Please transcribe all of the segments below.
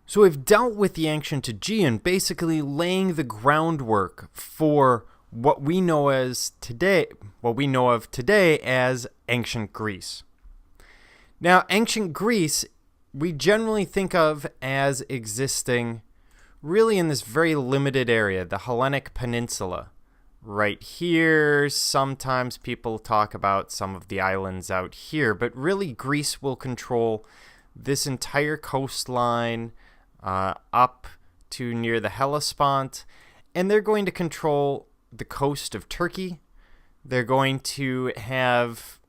So we've dealt with the ancient Aegean, basically laying the groundwork for what we know of today as ancient Greece. Now, ancient Greece, we generally think of as existing really in this very limited area, the Hellenic Peninsula. Right here, sometimes people talk about some of the islands out here, but really Greece will control this entire coastline up to near the Hellespont, and they're going to control the coast of Turkey. They're going to have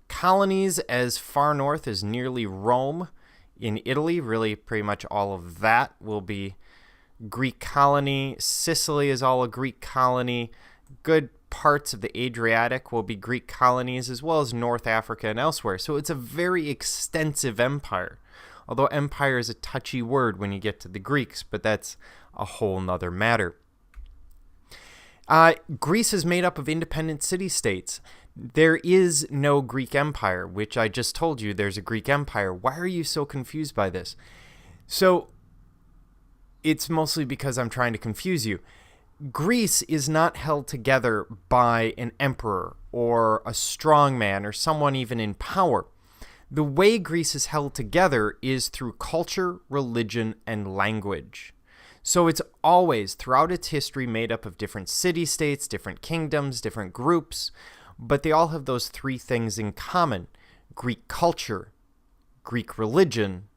colonies as far north as nearly Rome in Italy. Really, pretty much all of that will be Greek colony. Sicily is all a Greek colony. Good parts of the Adriatic will be Greek colonies, as well as North Africa and elsewhere. So it's a very extensive empire. Although empire is a touchy word when you get to the Greeks, but that's a whole nother matter. Greece is made up of independent city-states. There is no Greek empire, which I just told you there's a Greek empire. Why are you so confused by this? So it's mostly because I'm trying to confuse you. Greece is not held together by an emperor or a strongman or someone even in power. The way Greece is held together is through culture, religion, and language. So it's always, throughout its history, made up of different city-states, different kingdoms, different groups, but they all have those three things in common: Greek culture, Greek religion,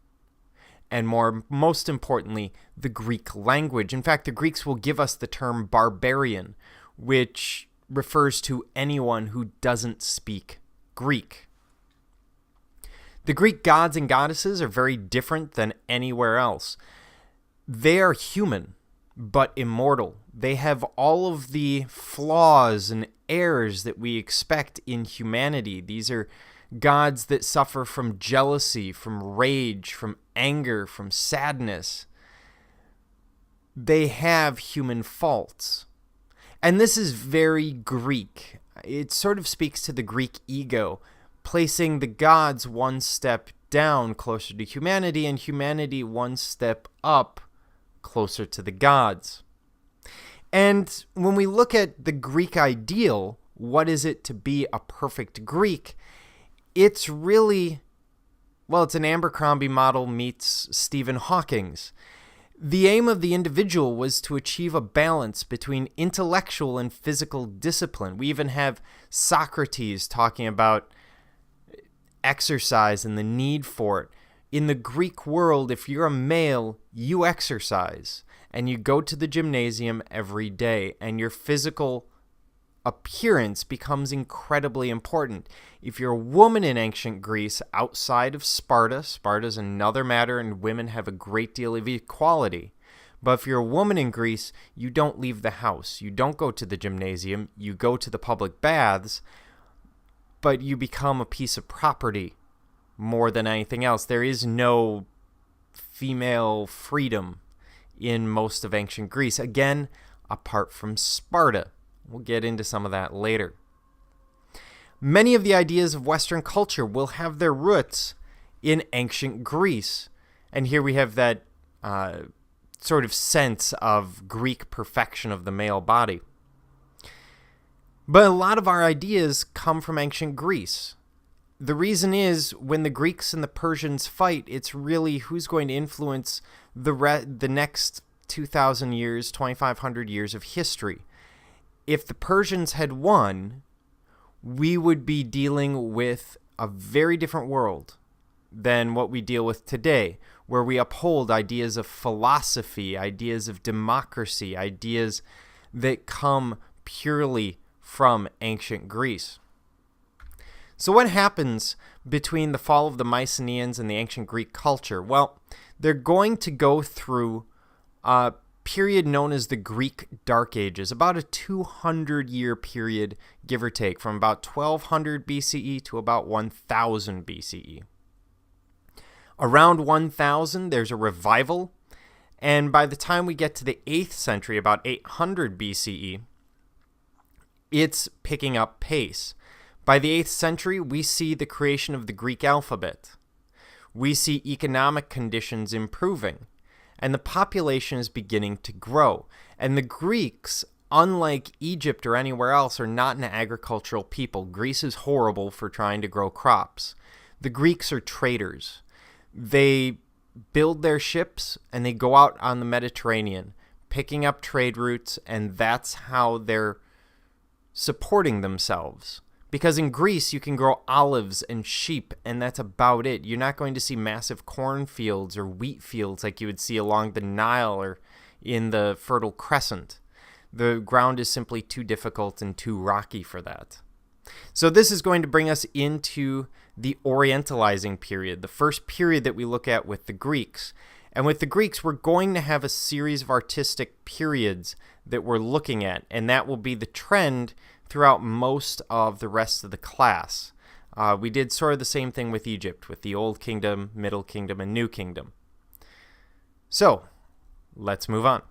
and most importantly, the Greek language. In fact, the Greeks will give us the term barbarian, which refers to anyone who doesn't speak Greek. The Greek gods and goddesses are very different than anywhere else. They are human, but immortal. They have all of the flaws and errors that we expect in humanity. These are gods that suffer from jealousy, from rage, from anger, from sadness. They have human faults. And this is very Greek. It sort of speaks to the Greek ego, placing the gods one step down closer to humanity and humanity one step up closer to the gods. And when we look at the Greek ideal, what is it to be a perfect Greek? It's really, well, it's an Abercrombie model meets Stephen Hawking's. The aim of the individual was to achieve a balance between intellectual and physical discipline. We even have Socrates talking about exercise and the need for it. In the Greek world, if you're a male, you exercise and you go to the gymnasium every day, and your physical appearance becomes incredibly important. If you're a woman in ancient Greece outside of Sparta, Sparta's another matter, and women have a great deal of equality. But if you're a woman in Greece, you don't leave the house. You don't go to the gymnasium. You go to the public baths, but you become a piece of property more than anything else. There is no female freedom in most of ancient Greece. Again, apart from Sparta. We'll get into some of that later. Many of the ideas of Western culture will have their roots in ancient Greece. And here we have that sort of sense of Greek perfection of the male body. But a lot of our ideas come from ancient Greece. The reason is, when the Greeks and the Persians fight, it's really who's going to influence the next 2,000 years, 2,500 years of history. If the Persians had won, we would be dealing with a very different world than what we deal with today, where we uphold ideas of philosophy, ideas of democracy, ideas that come purely from ancient Greece. So what happens between the fall of the Mycenaeans and the ancient Greek culture? Well, they're going to go through a period known as the Greek Dark Ages, about a 200-year period, give or take, from about 1200 BCE to about 1000 BCE. Around 1000, there's a revival, and by the time we get to the 8th century, about 800 BCE, it's picking up pace. By the 8th century, we see the creation of the Greek alphabet. we see economic conditions improving, and the population is beginning to grow. And the Greeks, unlike Egypt or anywhere else, are not an agricultural people. Greece is horrible for trying to grow crops. The Greeks are traders. They build their ships and they go out on the Mediterranean, picking up trade routes, and that's how they're supporting themselves. Because in Greece, you can grow olives and sheep, and that's about it. You're not going to see massive cornfields or wheat fields like you would see along the Nile or in the Fertile Crescent. The ground is simply too difficult and too rocky for that. So this is going to bring us into the Orientalizing period, the first period that we look at with the Greeks. And with the Greeks, we're going to have a series of artistic periods that we're looking at, and that will be the trend throughout most of the rest of the class. We did sort of the same thing with Egypt, with the Old Kingdom, Middle Kingdom, and New Kingdom. So, let's move on.